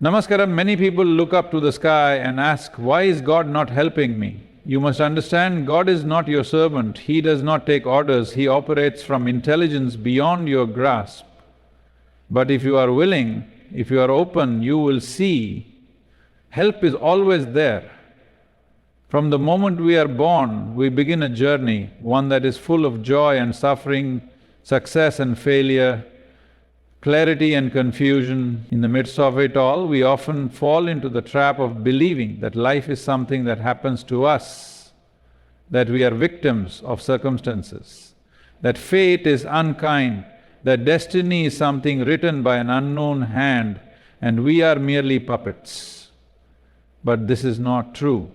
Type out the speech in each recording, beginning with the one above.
Namaskaram, many people look up to the sky and ask, why is God not helping me? You must understand, God is not your servant, He does not take orders, He operates from intelligence beyond your grasp. But if you are willing, if you are open, you will see help is always there. From the moment we are born, we begin a journey, one that is full of joy and suffering, success and failure, clarity and confusion. In the midst of it all, we often fall into the trap of believing that life is something that happens to us, that we are victims of circumstances, that fate is unkind, that destiny is something written by an unknown hand and we are merely puppets. But this is not true.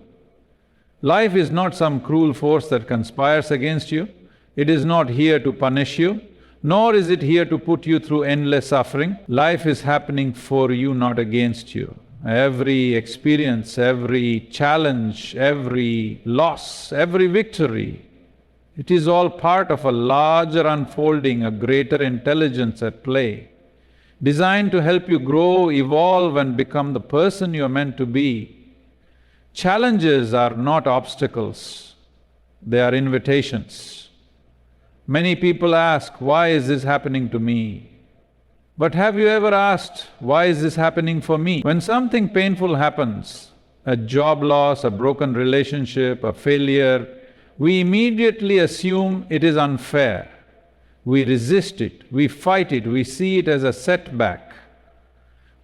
Life is not some cruel force that conspires against you, it is not here to punish you, nor is it here to put you through endless suffering. Life is happening for you, not against you. Every experience, every challenge, every loss, every victory, it is all part of a larger unfolding, a greater intelligence at play, designed to help you grow, evolve and become the person you're meant to be. Challenges are not obstacles, they are invitations. Many people ask, why is this happening to me? But have you ever asked, why is this happening for me? When something painful happens, a job loss, a broken relationship, a failure, we immediately assume it is unfair. We resist it, we fight it, we see it as a setback.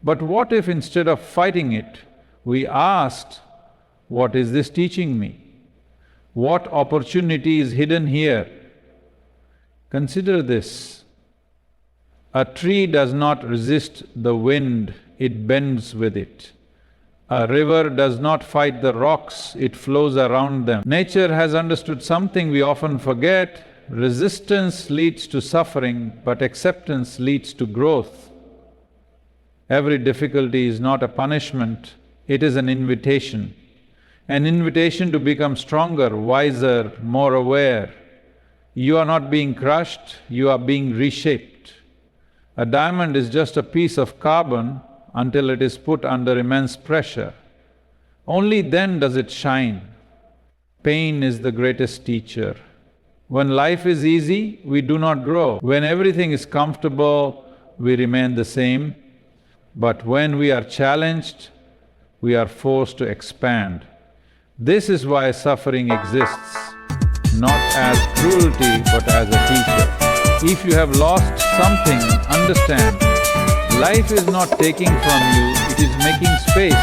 But what if instead of fighting it, we asked, what is this teaching me? What opportunity is hidden here? Consider this, a tree does not resist the wind, it bends with it. A river does not fight the rocks, it flows around them. Nature has understood something we often forget, resistance leads to suffering, but acceptance leads to growth. Every difficulty is not a punishment, it is an invitation to become stronger, wiser, more aware. You are not being crushed, you are being reshaped. A diamond is just a piece of carbon until it is put under immense pressure. Only then does it shine. Pain is the greatest teacher. When life is easy, we do not grow. When everything is comfortable, we remain the same. But when we are challenged, we are forced to expand. This is why suffering exists, not as cruelty but as a teacher. If you have lost something, understand, life is not taking from you, it is making space.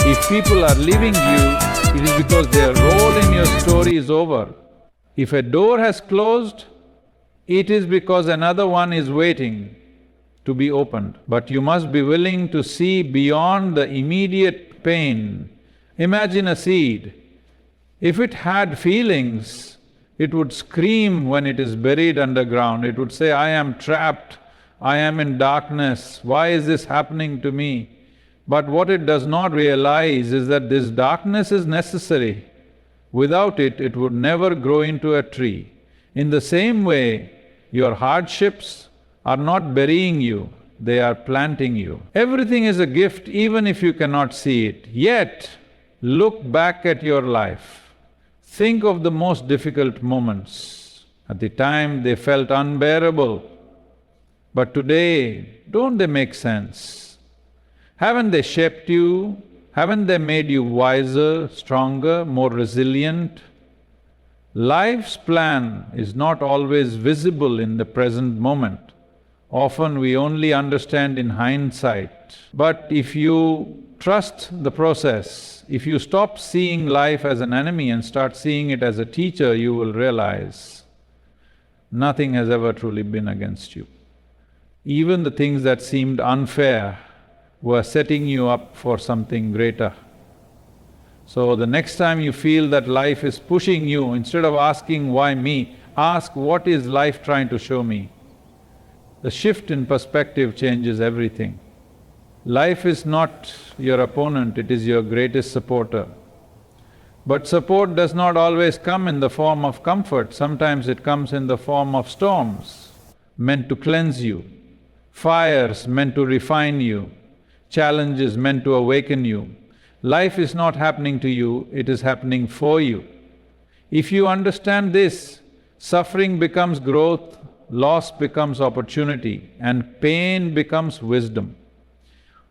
If people are leaving you, it is because their role in your story is over. If a door has closed, it is because another one is waiting to be opened. But you must be willing to see beyond the immediate pain. Imagine a seed. If it had feelings, it would scream when it is buried underground. It would say, I am trapped, I am in darkness, why is this happening to me? But what it does not realize is that this darkness is necessary. Without it, it would never grow into a tree. In the same way, your hardships are not burying you, they are planting you. Everything is a gift even if you cannot see it. Yet, look back at your life. Think of the most difficult moments. At the time they felt unbearable, but today, don't they make sense? Haven't they shaped you? Haven't they made you wiser, stronger, more resilient? Life's plan is not always visible in the present moment. Often we only understand in hindsight. But if you trust the process, if you stop seeing life as an enemy and start seeing it as a teacher, you will realize nothing has ever truly been against you. Even the things that seemed unfair were setting you up for something greater. So the next time you feel that life is pushing you, instead of asking, why me, ask, what is life trying to show me? The shift in perspective changes everything. Life is not your opponent, it is your greatest supporter. But support does not always come in the form of comfort, sometimes it comes in the form of storms, meant to cleanse you, fires meant to refine you, challenge is meant to awaken you. Life is not happening to you, it is happening for you. If you understand this, suffering becomes growth, loss becomes opportunity, and pain becomes wisdom.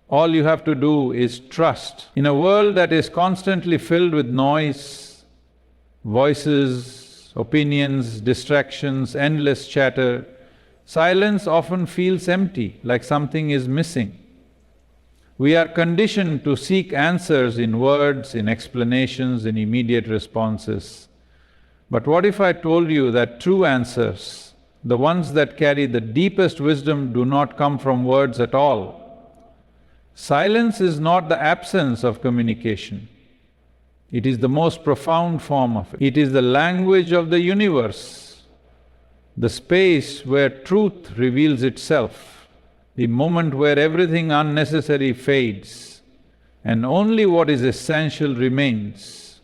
All you have to do is trust. In a world that is constantly filled with noise, voices, opinions, distractions, endless chatter, silence often feels empty, like something is missing. We are conditioned to seek answers in words, in explanations, in immediate responses. But what if I told you that true answers, the ones that carry the deepest wisdom, do not come from words at all? Silence is not the absence of communication. It is the most profound form of it. It is the language of the universe, the space where truth reveals itself, the moment where everything unnecessary fades and only what is essential remains.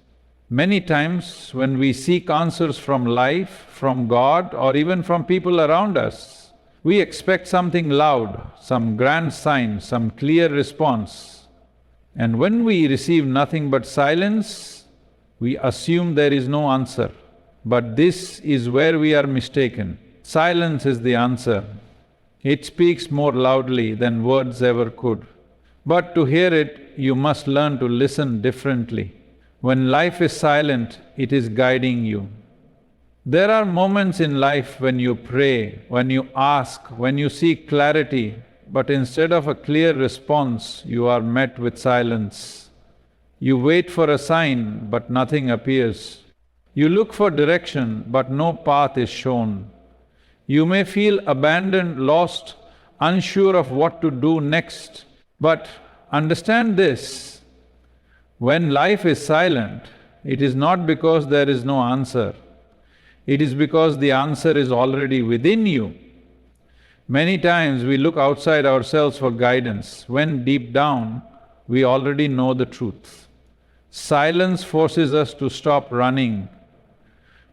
Many times when we seek answers from life, from God, or even from people around us, we expect something loud, some grand sign, some clear response. And when we receive nothing but silence, we assume there is no answer. But this is where we are mistaken. Silence is the answer. It speaks more loudly than words ever could. But to hear it, you must learn to listen differently. When life is silent, it is guiding you. There are moments in life when you pray, when you ask, when you seek clarity, but instead of a clear response, you are met with silence. You wait for a sign, but nothing appears. You look for direction, but no path is shown. You may feel abandoned, lost, unsure of what to do next. But understand this, when life is silent, it is not because there is no answer. It is because the answer is already within you. Many times we look outside ourselves for guidance, when deep down we already know the truth. Silence forces us to stop running,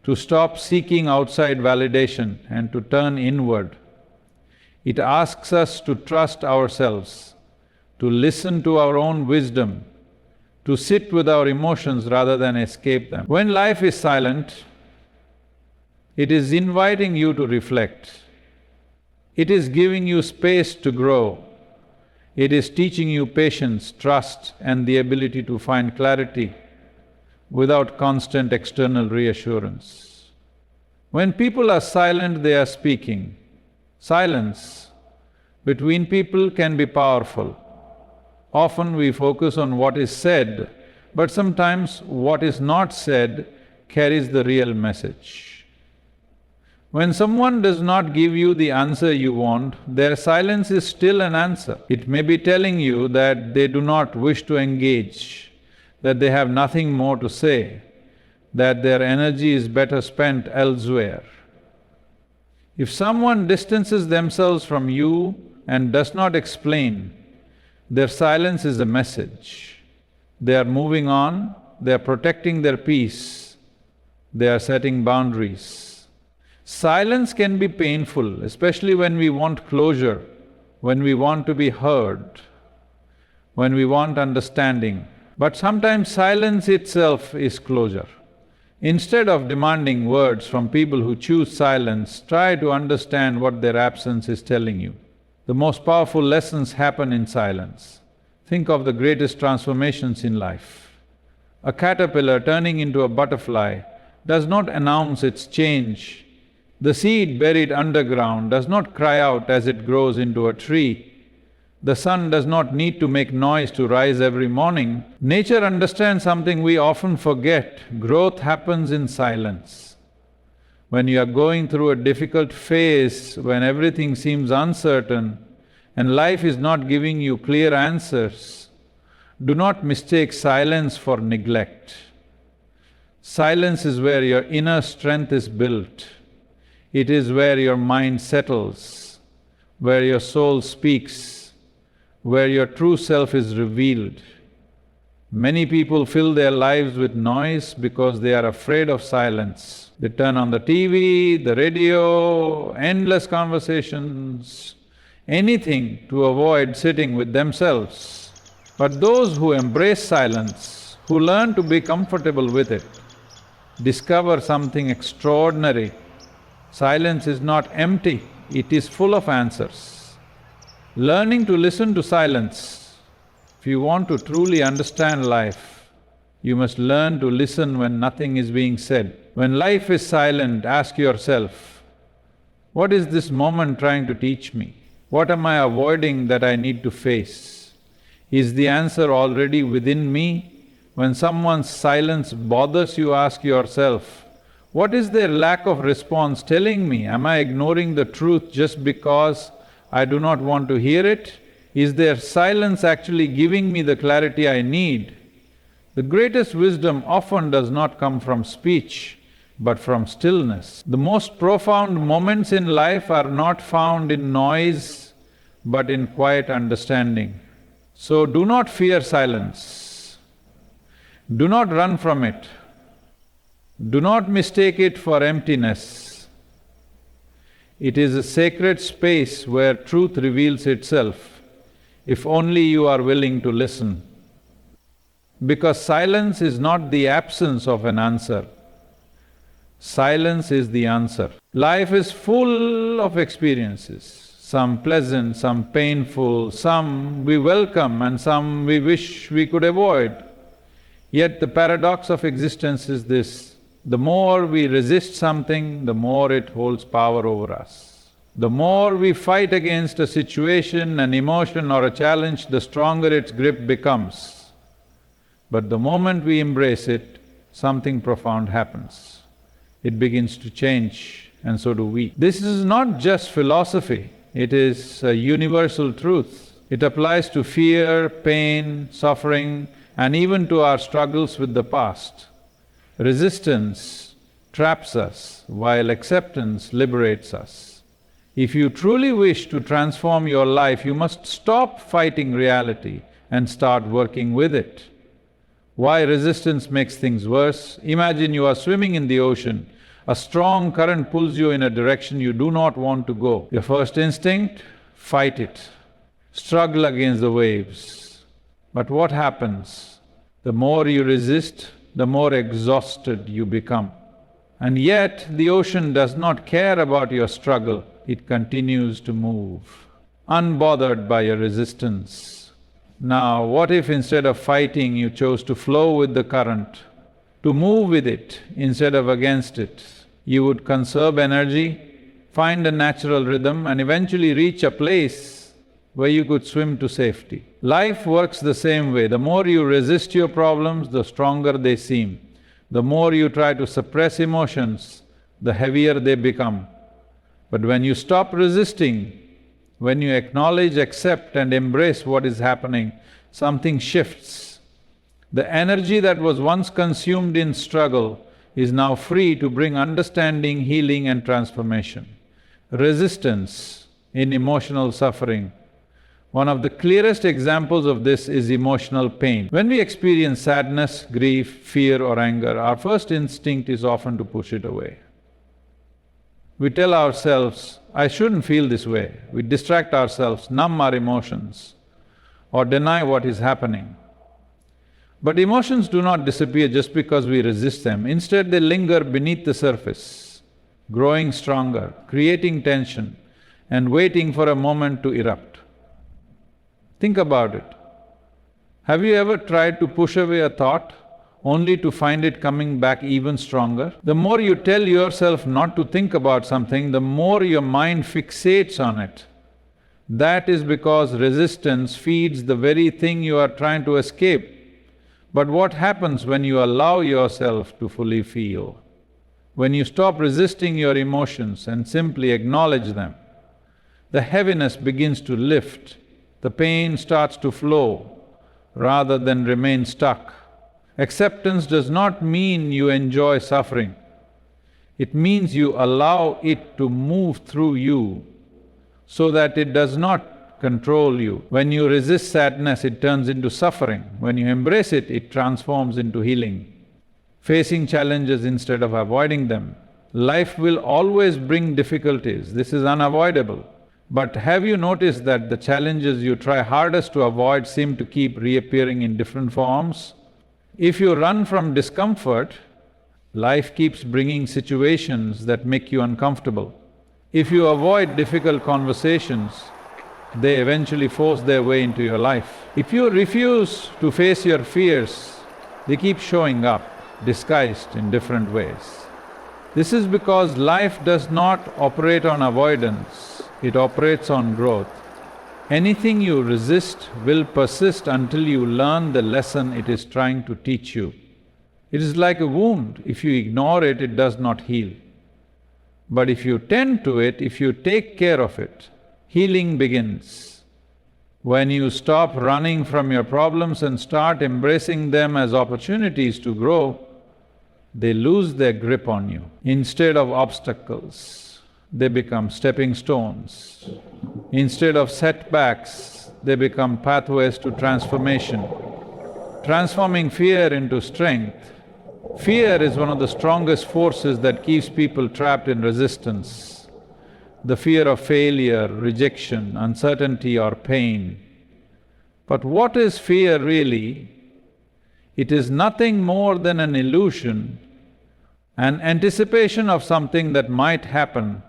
to stop seeking outside validation and to turn inward. It asks us to trust ourselves, to listen to our own wisdom, to sit with our emotions rather than escape them. When life is silent, it is inviting you to reflect. It is giving you space to grow. It is teaching you patience, trust, and the ability to find clarity without constant external reassurance. When people are silent, they are speaking. Silence between people can be powerful. Often we focus on what is said, but sometimes what is not said carries the real message. When someone does not give you the answer you want, their silence is still an answer. It may be telling you that they do not wish to engage, that they have nothing more to say, that their energy is better spent elsewhere. If someone distances themselves from you and does not explain, their silence is a message. They are moving on, they are protecting their peace, they are setting boundaries. Silence can be painful, especially when we want closure, when we want to be heard, when we want understanding. But sometimes silence itself is closure. Instead of demanding words from people who choose silence, try to understand what their absence is telling you. The most powerful lessons happen in silence. Think of the greatest transformations in life. A caterpillar turning into a butterfly does not announce its change. The seed buried underground does not cry out as it grows into a tree. The sun does not need to make noise to rise every morning. Nature understands something we often forget: growth happens in silence. When you are going through a difficult phase, when everything seems uncertain and life is not giving you clear answers, do not mistake silence for neglect. Silence is where your inner strength is built. It is where your mind settles, where your soul speaks, where your true self is revealed. Many people fill their lives with noise because they are afraid of silence. They turn on the TV, the radio, endless conversations, anything to avoid sitting with themselves. But those who embrace silence, who learn to be comfortable with it, discover something extraordinary. Silence is not empty, it is full of answers. Learning to listen to silence, if you want to truly understand life, you must learn to listen when nothing is being said. When life is silent, ask yourself, what is this moment trying to teach me? What am I avoiding that I need to face? Is the answer already within me? When someone's silence bothers you, ask yourself, what is their lack of response telling me? Am I ignoring the truth just because I do not want to hear it? Is their silence actually giving me the clarity I need? The greatest wisdom often does not come from speech, but from stillness. The most profound moments in life are not found in noise, but in quiet understanding. So do not fear silence. Do not run from it. Do not mistake it for emptiness. It is a sacred space where truth reveals itself, if only you are willing to listen. Because silence is not the absence of an answer. Silence is the answer. Life is full of experiences, some pleasant, some painful, some we welcome and some we wish we could avoid. Yet the paradox of existence is this: the more we resist something, the more it holds power over us. The more we fight against a situation, an emotion or a challenge, the stronger its grip becomes. But the moment we embrace it, something profound happens. It begins to change, and so do we. This is not just philosophy, it is a universal truth. It applies to fear, pain, suffering, and even to our struggles with the past. Resistance traps us, while acceptance liberates us. If you truly wish to transform your life, you must stop fighting reality and start working with it. Why resistance makes things worse? Imagine you are swimming in the ocean. A strong current pulls you in a direction you do not want to go. Your first instinct? Fight it. Struggle against the waves. But what happens? The more you resist, the more exhausted you become. And yet, the ocean does not care about your struggle, it continues to move, unbothered by your resistance. Now, what if instead of fighting, you chose to flow with the current, to move with it instead of against it? You would conserve energy, find a natural rhythm, and eventually reach a place where you could swim to safety. Life works the same way. The more you resist your problems, the stronger they seem. The more you try to suppress emotions, the heavier they become. But when you stop resisting, when you acknowledge, accept and embrace what is happening, something shifts. The energy that was once consumed in struggle is now free to bring understanding, healing and transformation. Resistance in emotional suffering. One of the clearest examples of this is emotional pain. When we experience sadness, grief, fear or anger, our first instinct is often to push it away. We tell ourselves, I shouldn't feel this way. We distract ourselves, numb our emotions, or deny what is happening. But emotions do not disappear just because we resist them. Instead, they linger beneath the surface, growing stronger, creating tension, and waiting for a moment to erupt. Think about it. Have you ever tried to push away a thought only to find it coming back even stronger? The more you tell yourself not to think about something, the more your mind fixates on it. That is because resistance feeds the very thing you are trying to escape. But what happens when you allow yourself to fully feel? When you stop resisting your emotions and simply acknowledge them, the heaviness begins to lift, the pain starts to flow rather than remain stuck. Acceptance does not mean you enjoy suffering. It means you allow it to move through you so that it does not control you. When you resist sadness, it turns into suffering. When you embrace it, it transforms into healing. Facing challenges instead of avoiding them. Life will always bring difficulties, this is unavoidable. But have you noticed that the challenges you try hardest to avoid seem to keep reappearing in different forms? If you run from discomfort, life keeps bringing situations that make you uncomfortable. If you avoid difficult conversations, they eventually force their way into your life. If you refuse to face your fears, they keep showing up, disguised in different ways. This is because life does not operate on avoidance, it operates on growth. Anything you resist will persist until you learn the lesson it is trying to teach you. It is like a wound, if you ignore it, it does not heal. But if you tend to it, if you take care of it, healing begins. When you stop running from your problems and start embracing them as opportunities to grow, they lose their grip on you. Instead of obstacles, they become stepping stones. Instead of setbacks, they become pathways to transformation. Transforming fear into strength. Fear is one of the strongest forces that keeps people trapped in resistance. The fear of failure, rejection, uncertainty or pain. But what is fear really? It is nothing more than an illusion, an anticipation of something that might happen.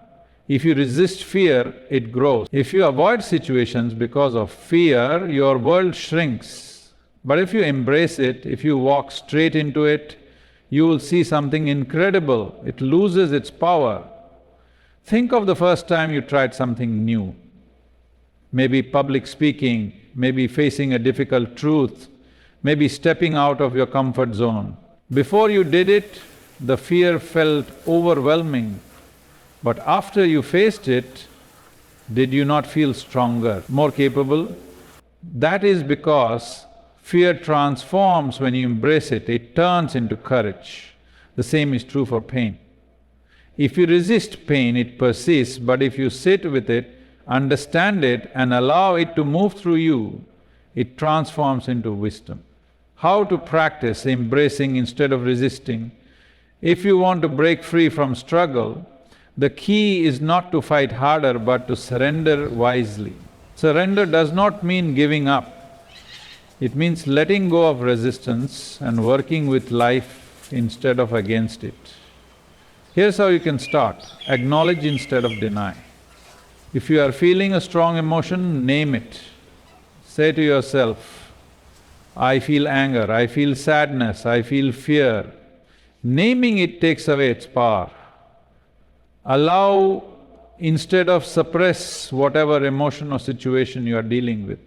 If you resist fear, it grows. If you avoid situations because of fear, your world shrinks. But if you embrace it, if you walk straight into it, you will see something incredible. It loses its power. Think of the first time you tried something new. Maybe public speaking, maybe facing a difficult truth, maybe stepping out of your comfort zone. Before you did it, the fear felt overwhelming. But after you faced it, did you not feel stronger, more capable? That is because fear transforms when you embrace it, it turns into courage. The same is true for pain. If you resist pain, it persists, but if you sit with it, understand it and allow it to move through you, it transforms into wisdom. How to practice embracing instead of resisting? If you want to break free from struggle, the key is not to fight harder but to surrender wisely. Surrender does not mean giving up. It means letting go of resistance and working with life instead of against it. Here's how you can start: acknowledge instead of deny. If you are feeling a strong emotion, name it. Say to yourself, I feel anger, I feel sadness, I feel fear. Naming it takes away its power. Allow instead of suppress whatever emotion or situation you are dealing with.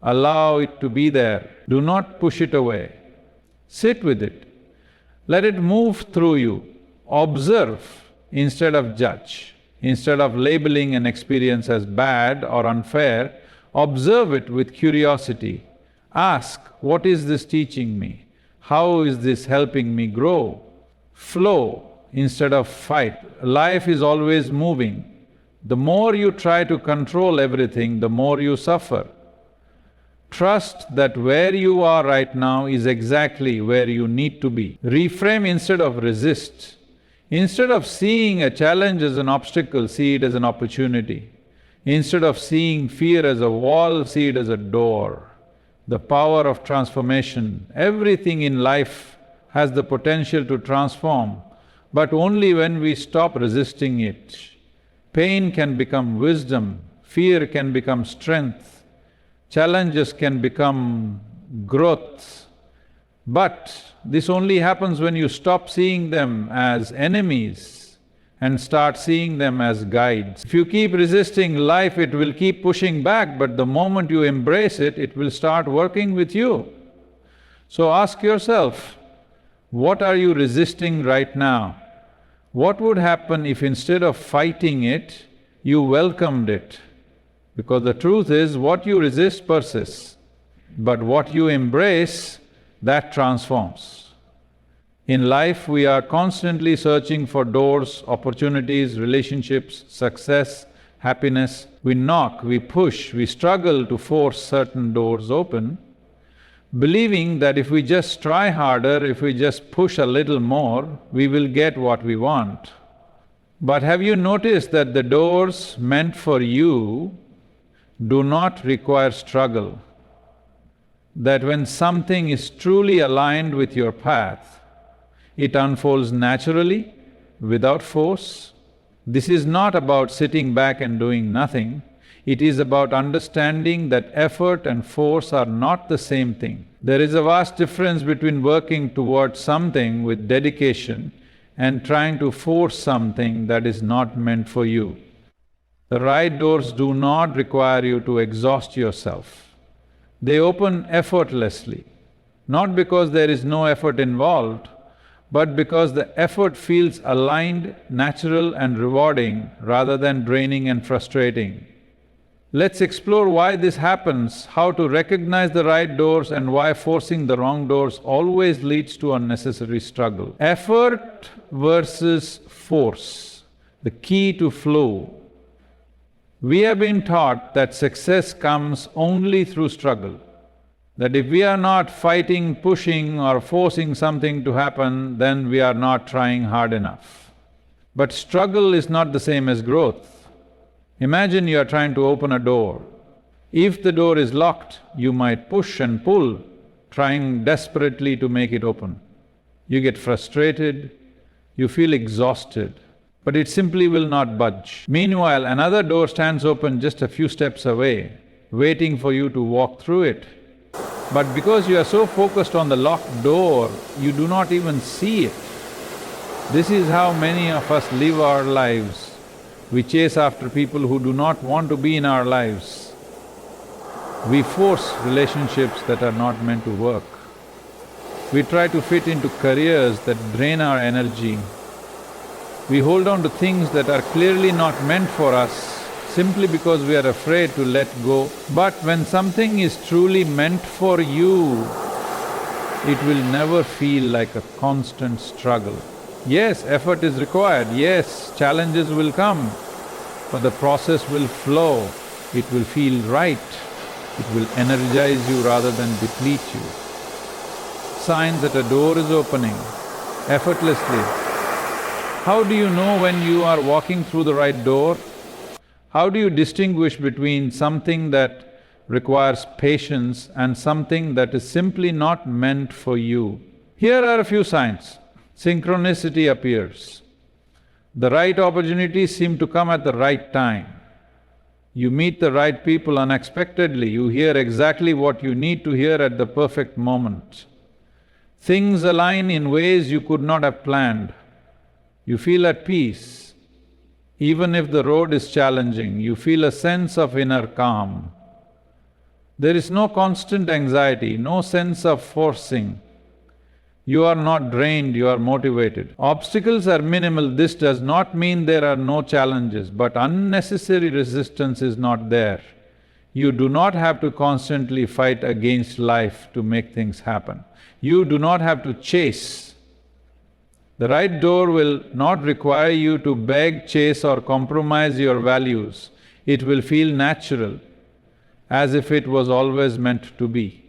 Allow it to be there, do not push it away. Sit with it, let it move through you. Observe instead of judge. Instead of labeling an experience as bad or unfair, observe it with curiosity. Ask, what is this teaching me? How is this helping me grow? Flow instead of fight. Life is always moving. The more you try to control everything, the more you suffer. Trust that where you are right now is exactly where you need to be. Reframe instead of resist. Instead of seeing a challenge as an obstacle, see it as an opportunity. Instead of seeing fear as a wall, see it as a door. The power of transformation. Everything in life has the potential to transform, but only when we stop resisting it. Pain can become wisdom, fear can become strength, challenges can become growth. But this only happens when you stop seeing them as enemies and start seeing them as guides. If you keep resisting life, it will keep pushing back, but the moment you embrace it, it will start working with you. So ask yourself, what are you resisting right now? What would happen if instead of fighting it, you welcomed it? Because the truth is, what you resist persists, but what you embrace, that transforms. In life, we are constantly searching for doors, opportunities, relationships, success, happiness. We knock, we push, we struggle to force certain doors open, believing that if we just try harder, if we just push a little more, we will get what we want. But have you noticed that the doors meant for you do not require struggle? That when something is truly aligned with your path, it unfolds naturally, without force. This is not about sitting back and doing nothing. It is about understanding that effort and force are not the same thing. There is a vast difference between working towards something with dedication and trying to force something that is not meant for you. The right doors do not require you to exhaust yourself. They open effortlessly, not because there is no effort involved, but because the effort feels aligned, natural and rewarding rather than draining and frustrating. Let's explore why this happens, how to recognize the right doors and why forcing the wrong doors always leads to unnecessary struggle. Effort versus force, the key to flow. We have been taught that success comes only through struggle, that if we are not fighting, pushing or forcing something to happen, then we are not trying hard enough. But struggle is not the same as growth. Imagine you are trying to open a door. If the door is locked, you might push and pull, trying desperately to make it open. You get frustrated, you feel exhausted, but it simply will not budge. Meanwhile, another door stands open just a few steps away, waiting for you to walk through it. But because you are so focused on the locked door, you do not even see it. This is how many of us live our lives. We chase after people who do not want to be in our lives. We force relationships that are not meant to work. We try to fit into careers that drain our energy. We hold on to things that are clearly not meant for us simply because we are afraid to let go. But when something is truly meant for you, it will never feel like a constant struggle. Yes, effort is required, yes, challenges will come, but the process will flow, it will feel right, it will energize you rather than deplete you. Signs that a door is opening effortlessly. How do you know when you are walking through the right door? How do you distinguish between something that requires patience and something that is simply not meant for you? Here are a few signs. Synchronicity appears. The right opportunities seem to come at the right time. You meet the right people unexpectedly, you hear exactly what you need to hear at the perfect moment. Things align in ways you could not have planned. You feel at peace. Even if the road is challenging, you feel a sense of inner calm. There is no constant anxiety, no sense of forcing. You are not drained, you are motivated. Obstacles are minimal. This does not mean there are no challenges, but unnecessary resistance is not there. You do not have to constantly fight against life to make things happen. You do not have to chase. The right door will not require you to beg, chase or compromise your values. It will feel natural, as if it was always meant to be.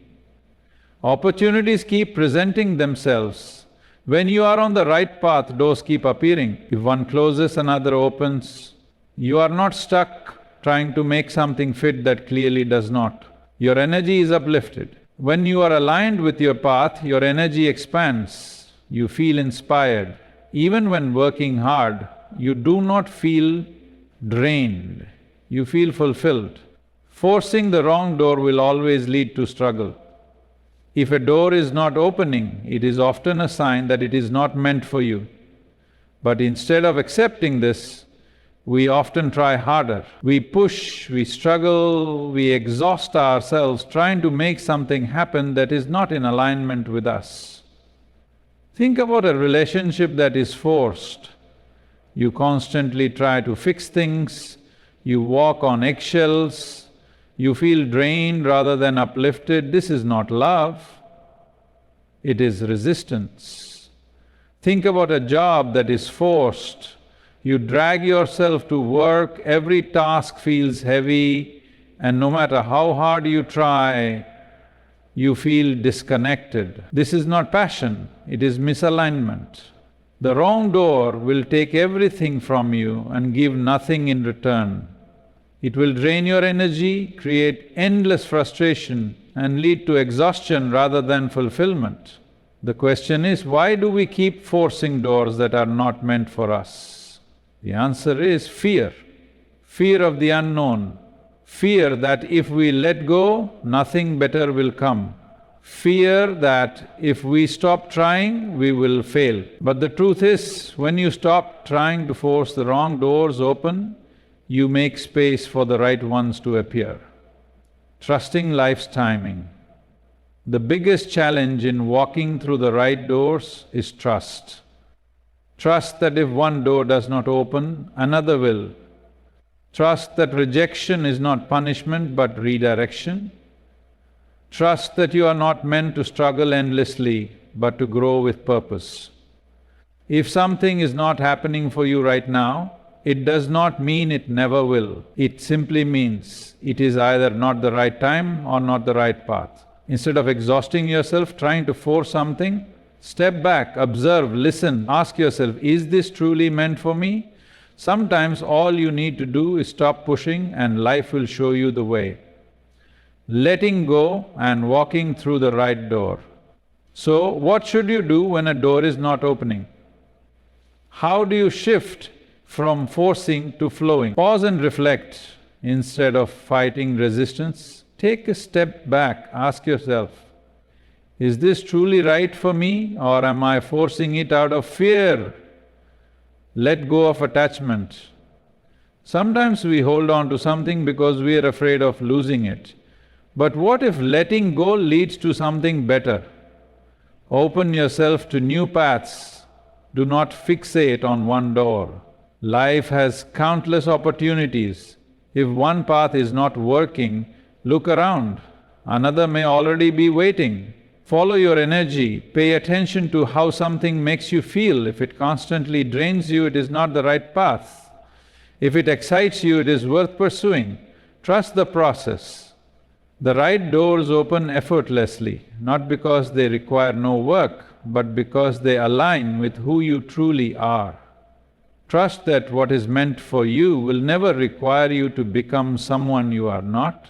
Opportunities keep presenting themselves. When you are on the right path, doors keep appearing. If one closes, another opens. You are not stuck trying to make something fit that clearly does not. Your energy is uplifted. When you are aligned with your path, your energy expands. You feel inspired. Even when working hard, you do not feel drained. You feel fulfilled. Forcing the wrong door will always lead to struggle. If a door is not opening, it is often a sign that it is not meant for you. But instead of accepting this, we often try harder. We push, we struggle, we exhaust ourselves trying to make something happen that is not in alignment with us. Think about a relationship that is forced. You constantly try to fix things, you walk on eggshells, you feel drained rather than uplifted. This is not love, it is resistance. Think about a job that is forced. You drag yourself to work, every task feels heavy, and no matter how hard you try, you feel disconnected. This is not passion, it is misalignment. The wrong door will take everything from you and give nothing in return. It will drain your energy, create endless frustration and lead to exhaustion rather than fulfillment. The question is, why do we keep forcing doors that are not meant for us? The answer is fear. Fear of the unknown. Fear that if we let go, nothing better will come. Fear that if we stop trying, we will fail. But the truth is, when you stop trying to force the wrong doors open, you make space for the right ones to appear. Trusting life's timing. The biggest challenge in walking through the right doors is trust. Trust that if one door does not open, another will. Trust that rejection is not punishment but redirection. Trust that you are not meant to struggle endlessly but to grow with purpose. If something is not happening for you right now, it does not mean it never will. It simply means it is either not the right time or not the right path. Instead of exhausting yourself trying to force something, step back, observe, listen, ask yourself, is this truly meant for me? Sometimes all you need to do is stop pushing and life will show you the way. Letting go and walking through the right door. So, what should you do when a door is not opening? How do you shift from forcing to flowing? Pause and reflect instead of fighting resistance. Take a step back, ask yourself, is this truly right for me or am I forcing it out of fear? Let go of attachment. Sometimes we hold on to something because we are afraid of losing it. But what if letting go leads to something better? Open yourself to new paths. Do not fixate on one door. Life has countless opportunities. If one path is not working, look around. Another may already be waiting. Follow your energy, pay attention to how something makes you feel. If it constantly drains you, it is not the right path. If it excites you, it is worth pursuing. Trust the process. The right doors open effortlessly, not because they require no work, but because they align with who you truly are. Trust that what is meant for you will never require you to become someone you are not.